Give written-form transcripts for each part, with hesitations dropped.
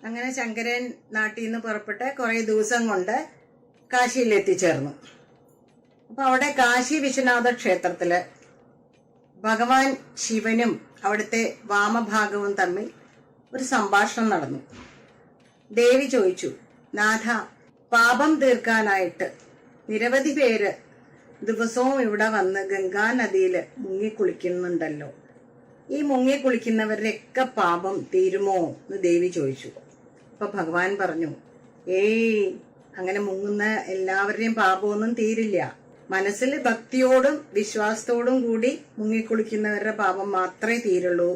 അങ്ങനെ ശങ്കരൻ നാട്ടിൽ നിന്ന് പുറപ്പെട്ട് കുറെ ദിവസം കൊണ്ട് കാശിയിൽ എത്തിച്ചേർന്നു. അപ്പൊ അവിടെ കാശി വിശ്വനാഥ ക്ഷേത്രത്തില് ഭഗവാൻ ശിവനും അവിടുത്തെ വാമഭാഗവും തമ്മിൽ ഒരു സംഭാഷണം നടന്നു. ദേവി ചോദിച്ചു, നാഥ, പാപം തീർക്കാനായിട്ട് നിരവധി പേര് ദിവസവും ഇവിടെ വന്ന് ഗംഗാ നദിയിൽ മുങ്ങിക്കുളിക്കുന്നുണ്ടല്ലോ. ഈ മുങ്ങിക്കുളിക്കുന്നവരുടെയൊക്കെ പാപം തീരുമോ എന്ന് ദേവി ചോദിച്ചു. അപ്പൊ ഭഗവാൻ പറഞ്ഞു, ഏയ്, അങ്ങനെ മുങ്ങുന്ന എല്ലാവരുടെയും പാപമൊന്നും തീരില്ല. മനസ്സിൽ ഭക്തിയോടും വിശ്വാസത്തോടും കൂടി മുങ്ങിക്കുളിക്കുന്നവരുടെ പാപം മാത്രമേ തീരുള്ളൂ.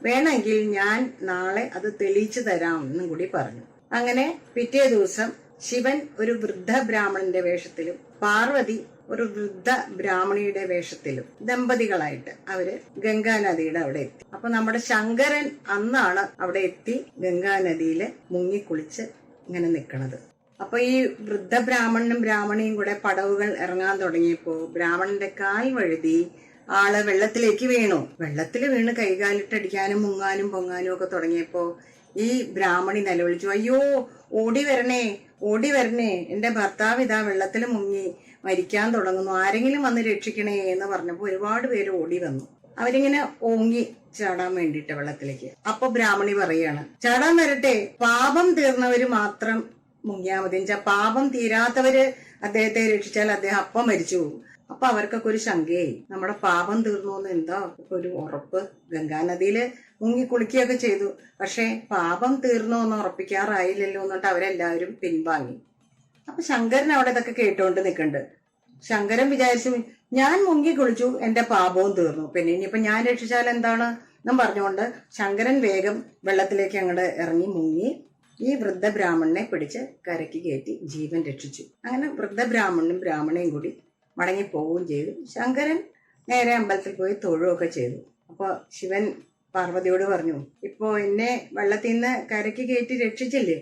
വേണമെങ്കിൽ ഞാൻ നാളെ അത് തെളിയിച്ചു തരാം എന്നും കൂടി പറഞ്ഞു. അങ്ങനെ പിറ്റേ ദിവസം ശിവൻ ഒരു വൃദ്ധ ബ്രാഹ്മണന്റെ വേഷത്തിലും പാർവതി ഒരു വൃദ്ധ ബ്രാഹ്മണിയുടെ വേഷത്തിലും ദമ്പതികളായിട്ട് അവര് ഗംഗാനദിയുടെ അവിടെ എത്തി. അപ്പൊ നമ്മുടെ ശങ്കരൻ അന്നാണ് അവിടെ എത്തി ഗംഗാനദിയില് മുങ്ങിക്കുളിച്ച് ഇങ്ങനെ നിക്കണത്. അപ്പൊ ഈ വൃദ്ധ ബ്രാഹ്മണനും ബ്രാഹ്മണിയും കൂടെ പടവുകൾ ഇറങ്ങാൻ തുടങ്ങിയപ്പോ ബ്രാഹ്മണന്റെ കാൽ വഴുതി ആള് വെള്ളത്തിലേക്ക് വീണു. വെള്ളത്തിൽ വീണ് കൈകാലിട്ടടിക്കാനും മുങ്ങാനും പൊങ്ങാനും ഒക്കെ തുടങ്ങിയപ്പോ ഈ ബ്രാഹ്മണി നിലവിളിച്ചു, അയ്യോ, ഓടി വരണേ, ഓടി വരണേ, എന്റെ ഭർത്താവ് ഇതാ വെള്ളത്തിൽ മുങ്ങി മരിക്കാൻ തുടങ്ങുന്നു, ആരെങ്കിലും വന്ന് രക്ഷിക്കണേ എന്ന് പറഞ്ഞപ്പോ ഒരുപാട് പേര് ഓടി വന്നു. അവരിങ്ങനെ ഓങ്ങി ചാടാൻ വേണ്ടിട്ട് വെള്ളത്തിലേക്ക്. അപ്പൊ ബ്രാഹ്മണി പറയാണ്, ചാടാൻ വരട്ടെ, പാപം തീർന്നവര് മാത്രം മുങ്ങിയാൽ മതി. പാപം തീരാത്തവര് അദ്ദേഹത്തെ രക്ഷിച്ചാൽ അദ്ദേഹം അപ്പം മരിച്ചു പോകും. അപ്പൊ അവർക്കൊക്കെ ഒരു ശങ്കയായി, നമ്മുടെ പാപം തീർന്നു എന്താ ഒരു ഉറപ്പ്? ഗംഗാനദിയില് മുങ്ങിക്കുളിക്കുകയൊക്കെ ചെയ്തു, പക്ഷെ പാപം തീർന്നോ എന്ന് ഉറപ്പിക്കാറായില്ലല്ലോ എന്നിട്ട് അവരെല്ലാവരും പിൻവാങ്ങി. അപ്പൊ ശങ്കരൻ അവിടെ ഇതൊക്കെ കേട്ടോണ്ട് നിൽക്കുന്നുണ്ട്. ശങ്കരൻ വിചാരിച്ചു, ഞാൻ മുങ്ങിക്കുളിച്ചു, എന്റെ പാപവും തീർന്നു, പിന്നെ ഇനിയിപ്പൊ ഞാൻ രക്ഷിച്ചാൽ എന്താണ് എന്നും പറഞ്ഞുകൊണ്ട് ശങ്കരൻ വേഗം വെള്ളത്തിലേക്ക് അങ്ങോട്ട് ഇറങ്ങി മുങ്ങി ഈ വൃദ്ധ ബ്രാഹ്മണനെ പിടിച്ച് കരയ്ക്ക് കയറ്റി ജീവൻ രക്ഷിച്ചു. അങ്ങനെ വൃദ്ധ ബ്രാഹ്മണനും ബ്രാഹ്മണയും കൂടി മടങ്ങി പോവുകയും ചെയ്തു. ശങ്കരൻ നേരെ അമ്പലത്തിൽ പോയി തൊഴുകയൊക്കെ ചെയ്തു. അപ്പൊ ശിവൻ പാർവതിയോട് പറഞ്ഞു, ഇപ്പോ എന്നെ വെള്ളത്തിൽ നിന്ന് കരയ്ക്ക് കയറ്റി രക്ഷിച്ചില്ലേ,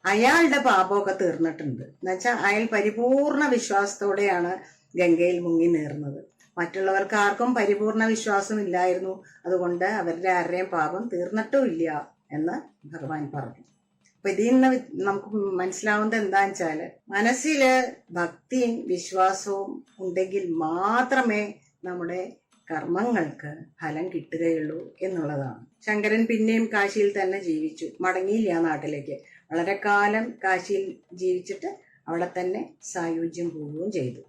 അയാളുടെ പാപമൊക്കെ തീർന്നിട്ടുണ്ട്. എന്നുവെച്ചാൽ അയാൾ പരിപൂർണ വിശ്വാസത്തോടെയാണ് ഗംഗയിൽ മുങ്ങി നേർന്നത്. മറ്റുള്ളവർക്ക് ആർക്കും പരിപൂർണ വിശ്വാസം ഇല്ലായിരുന്നു, അതുകൊണ്ട് അവരുടെ ആരുടെയും പാപം തീർന്നിട്ടും ഇല്ല എന്ന് ഭഗവാൻ പറഞ്ഞു. അപ്പൊ ഇതിൽ നിന്ന് നമുക്ക് മനസ്സിലാവുന്നത് എന്താന്ന് വെച്ചാല്, മനസ്സില് ഭക്തിയും വിശ്വാസവും ഉണ്ടെങ്കിൽ മാത്രമേ നമ്മുടെ കർമ്മങ്ങൾക്ക് ഫലം കിട്ടുകയുള്ളൂ എന്നുള്ളതാണ്. ശങ്കരൻ പിന്നെയും കാശിയിൽ തന്നെ ജീവിച്ചു, മടങ്ങിയില്ല നാട്ടിലേക്ക്. വളരെ കാലം കാശിയിൽ ജീവിച്ചിട്ട് അവിടെ തന്നെ സായുജ്യം പോവുകയും ചെയ്തു.